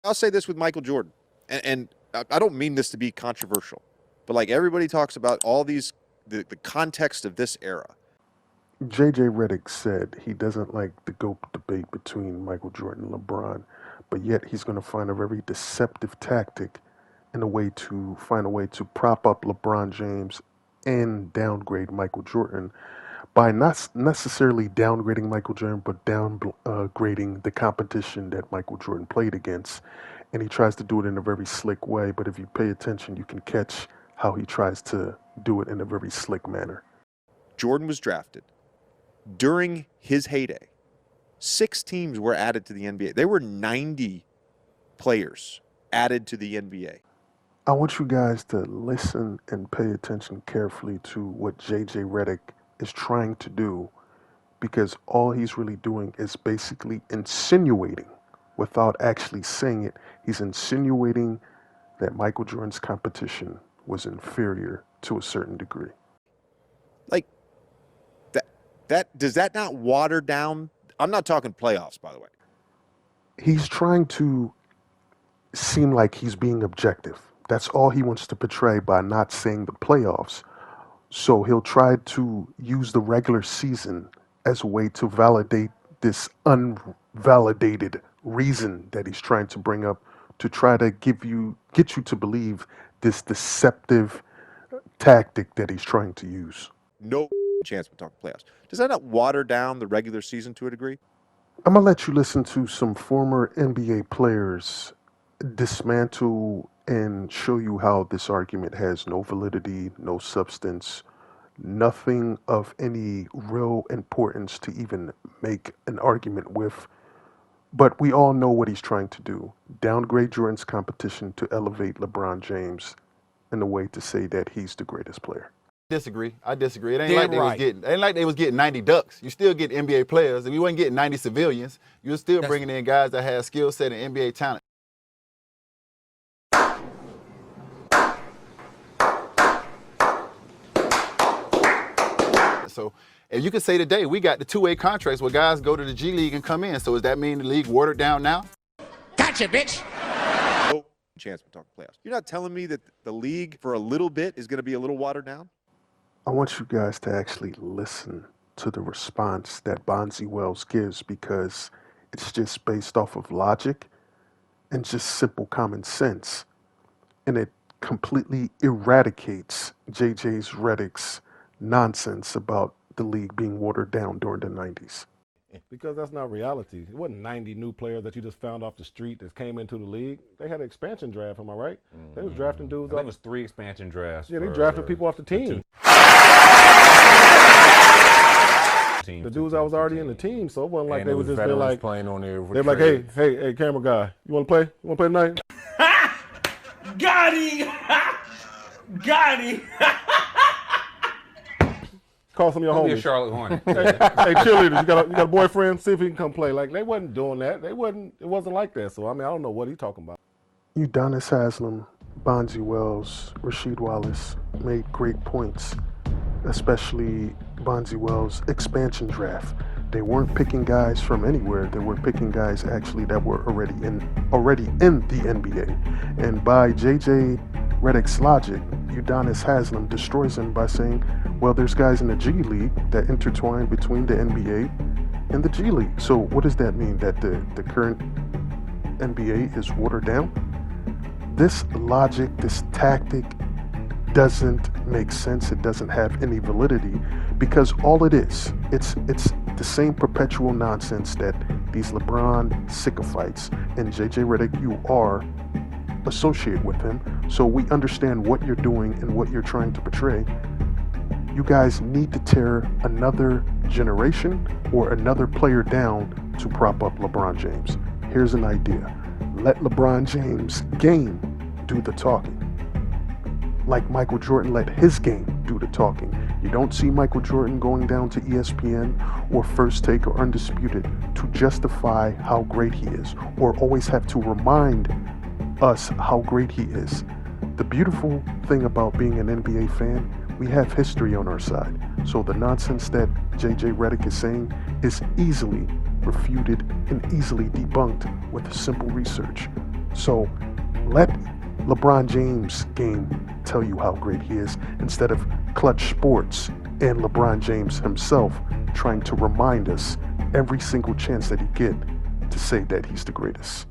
I'll say this with Michael Jordan, and I don't mean this to be controversial, but like everybody talks about all these, the context of this era. J.J. Redick said he doesn't like the GOAT debate between Michael Jordan and LeBron, but yet he's going to find a very deceptive tactic in a way to find a way to prop up LeBron James and downgrade Michael Jordan by not necessarily downgrading Michael Jordan, but downgrading the competition that Michael Jordan played against. And he tries to do it in a very slick way, but if you pay attention, you can catch how he tries to do it in a very slick manner. Jordan was drafted during his heyday. 6 teams were added to the NBA. There were 90 players added to the NBA. I want you guys to listen and pay attention carefully to what J.J. Redick is trying to do, because all he's really doing is basically insinuating, without actually saying it, he's insinuating that Michael Jordan's competition was inferior to a certain degree. Like, that does that not water down? I'm not talking playoffs, by the way. He's trying to seem like he's being objective. That's all he wants to portray by not saying the playoffs. So he'll try to use the regular season as a way to validate this unvalidated reason that he's trying to bring up, to try to get you to believe this deceptive tactic that he's trying to use. No chance we're talking playoffs. Does that not water down the regular season to a degree? I'm going to let you listen to some former NBA players dismantle and show you how this argument has no validity, no substance, nothing of any real importance to even make an argument with. But we all know what he's trying to do. Downgrade Jordan's competition to elevate LeBron James in a way to say that he's the greatest player. I disagree. It ain't like they was getting 90 ducks. You still get NBA players. If you wasn't getting 90 civilians, you're still bringing in guys that have skill set and NBA talent. So if you could say today we got the 2-way contracts where guys go to the G League and come in. So does that mean the league watered down now? Gotcha, bitch. No chance we're talking playoffs. You're not telling me that the league for a little bit is going to be a little watered down? I want you guys to actually listen to the response that Bonsi Wells gives, because it's just based off of logic and just simple common sense. And it completely eradicates J.J. Redick's nonsense about the league being watered down during the 90s. Because that's not reality. It wasn't 90 new players that you just found off the street that came into the league. They had an expansion draft, am I right? They was drafting dudes. I think it was 3 expansion drafts. Yeah, they drafted people off the team. The dudes that was already in the team, so it wasn't like and they would just be like, playing on there. They're like, hey, camera guy, you want to play? You want to play tonight? Got him! Got him! Call some of your Don't be a homies. Charlotte Hornet. Hey, cheerleaders, you got a boyfriend? See if he can come play. Like, they wasn't doing that. It wasn't like that. So I mean, I don't know what he's talking about. Udonis Haslem, Bonsi Wells, Rasheed Wallace made great points, especially Bonsi Wells' expansion draft. They weren't picking guys from anywhere. They were picking guys actually that were already in the NBA. And by J.J. Redick's logic, Udonis Haslem destroys him by saying, well, there's guys in the G League that intertwine between the NBA and the G League. So what does that mean? That the current NBA is watered down? This logic, this tactic doesn't make sense. It doesn't have any validity, because all it is, it's the same perpetual nonsense that these LeBron sycophants and J.J. Redick, you are associated with him. So we understand what you're doing and what you're trying to portray. You guys need to tear another generation or another player down to prop up LeBron James. Here's an idea. Let LeBron James' game do the talking. Like Michael Jordan let his game do the talking. You don't see Michael Jordan going down to ESPN or First Take or Undisputed to justify how great he is, or always have to remind us how great he is. The beautiful thing about being an NBA fan, we have history on our side. So the nonsense that J.J. Redick is saying is easily refuted and easily debunked with simple research. So let LeBron James' game tell you how great he is instead of Clutch Sports and LeBron James himself trying to remind us every single chance that he get to say that he's the greatest.